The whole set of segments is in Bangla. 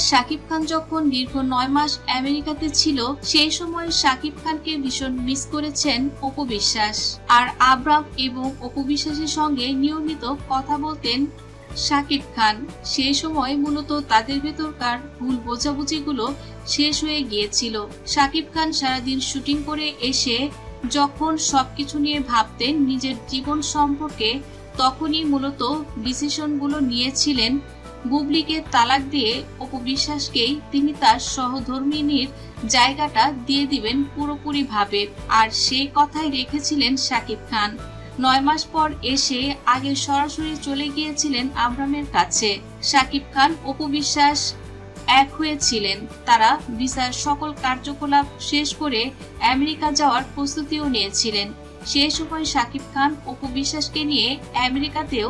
শাকিব খান যখন দীর্ঘ 9 মাস আমেরিকাতে ছিল সেই সময় শাকিব খানকে ভীষণ মিস করেছেন অপু বিশ্বাস। আর আবরাম এবং অপু বিশ্বাসের সঙ্গে নিয়মিত কথা বলতেন শাকিব খান। সেই সময় মূলত তাদের ভেতরকার ভুল বোঝাবুঝিগুলো শেষ হয়ে গিয়েছিল। শাকিব খান সারাদিন শুটিং করে এসে যখন সবকিছু নিয়ে ভাবতেন নিজের জীবন সম্পর্কে, তখনই মূলত ডিসিশনগুলো নিয়েছিলেন বুবলিকে তালাক দিয়ে অপু বিশ্বাসকেই তিনি তার সহধর্মিণীর জায়গাটা দিয়ে দিবেন পুরোপুরি ভাবে। আর সেই কথাই রেখেছিলেন শাকিব খান। 9 মাস পর এসে আগে সরাসরি চলে গিয়েছিলেন আবরামের কাছে। শাকিব খান অপু বিশ্বাস এক হয়েছিলেন। তারা ভিসার সকল কার্যকলাপ শেষ করে আমেরিকা যাওয়ার প্রস্তুতিও নিয়েছিলেন। সেই সময় শাকিব খান অপু বিশ্বাসকে নিয়ে আমেরিকাতেও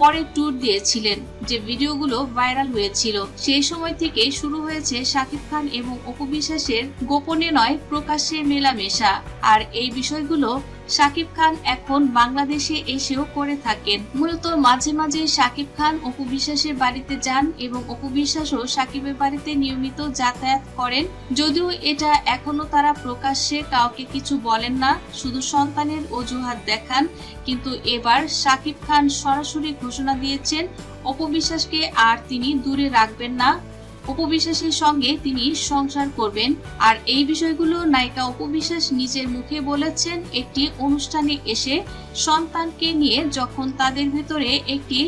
পরে ট্যুর দিয়েছিলেন, যে ভিডিওগুলো ভাইরাল হয়েছিল। সেই সময় থেকে শুরু হয়েছে শাকিব খান এবং অপু বিশ্বাসের গোপনে নয় প্রকাশ্যে মেলামেশা। আর এই বিষয়গুলো শাকিব খান এখন বাংলাদেশে এসেও করে থাকেন। মূলত মাঝে মাঝে শাকিব খান অপু বিশ্বাসের বাড়িতে যান এবং অপু বিশ্বাসও শাকিবের বাড়িতে নিয়মিত যাতায়াত করেন। যদিও এটা এখনো তারা প্রকাশ্যে কাউকে কিছু বলেন না, শুধু সন্তানের অজুহাত দেখান। কিন্তু এবার শাকিব খান সরাসরি ঘোষণা দিয়েছেন অপু বিশ্বাসকে আর তিনি দূরে রাখবেন না, অপু বিশ্বাসের সঙ্গে তিনি সংসার করবেন। আর এই বিষয়গুলো নায়িকা অপু বিশ্বাস নিজের মুখে বলেছেন একটি অনুষ্ঠানে এসে, সন্তানকে নিয়ে যখন তাদের ভিতরে একটি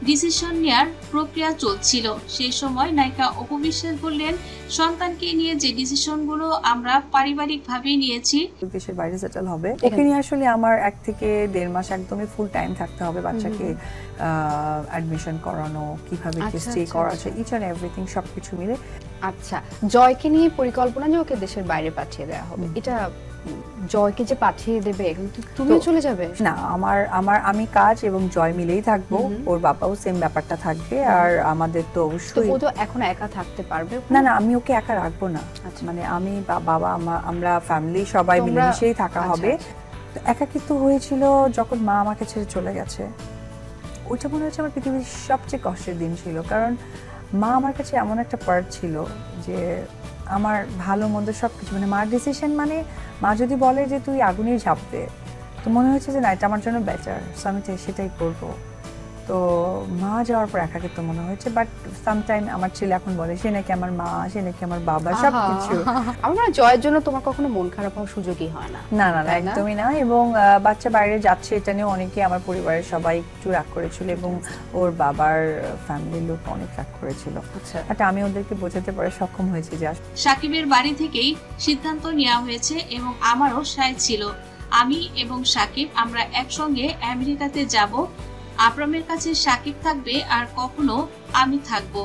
ডিসিশন নেয়ার প্রক্রিয়া চলছিল। সেই সময় নায়িকা অপু বিশ্বাস বললেন, সন্তানকে নিয়ে যে ডিসিশনগুলো আমরা পারিবারিকভাবে নিয়েছি। দেশের বাইরে সেটেল হবে, ওকে নিয়ে আসলে আমার 1 থেকে 1.5 মাস একদমই ফুল টাইম থাকতে হবে। বাচ্চাকে অ্যাডমিশন করানো, কিভাবে স্টে করা আছে, ইচ এন্ড এভরিথিং সবকিছু মিলে। আচ্ছা, জয়কে নিয়ে পরিকল্পনা যে ওকে দেশের বাইরে পাঠিয়ে দেওয়া হবে, এটা জয়কে যে পাঠিয়ে দেবে তুমি চলে যাবে? না, আমি কাজ এবং জয় মিলেই থাকবো। ওর বাবাও সেম ব্যাপারটা থাকবে। আর আমাদের তো অবশ্যই, ও তো এখন একা থাকতে পারবে না না, আমি ওকে একা রাখবো না। মানে আমি বাবা আমরা ফ্যামিলি সবাই মিলেমিশেই থাকা হবে। একাকিত্ব হয়েছিল যখন মা আমাকে ছেড়ে চলে গেছে। ওইটা মনে হচ্ছে আমার পৃথিবীর সবচেয়ে কষ্টের দিন ছিল, কারণ মা আমার কাছে এমন একটা পার্ট ছিল যে আমার ভালো মন্দ সবকিছু, মানে মার ডিসিশন, মানে মা যদি বলে যে তুই আগুনে ঝাঁপ দে, তো মনে হচ্ছে যে না, এটা আমার জন্য বেটার, আমি সেটাই করবো। তো মা যাওয়ার পর একাকিত্ব মনে হয়েছে। বাট সামটাইম আমার ছেলে এখন বলে সে নাকি আমার মা, সে নাকি আমার বাবা, সবকিছু। আমার জয়ের জন্য তোমার কখনো মন খারাপ হওয়ার সুযোগই হয় না? না না, একদমই না। এবং বাচ্চা বাইরে যাচ্ছে এটা নিয়ে অনেকে আমার পরিবারের সবাই একটু রাগ করেছিল এবং ওর বাবার ফ্যামিলির লোক অনেক রাগ করেছিল। বাট আমি ওদেরকে বোঝাতে পারে সক্ষম হয়েছি যে শাকিবের বাড়ি থেকেই সিদ্ধান্ত নেওয়া হয়েছে এবং আমারও সায় ছিল। আমি এবং শাকিব আমরা একসঙ্গে আমেরিকাতে যাব। আবরামের কাছে শাকিব থাকবে আর কখনো আমি থাকবো।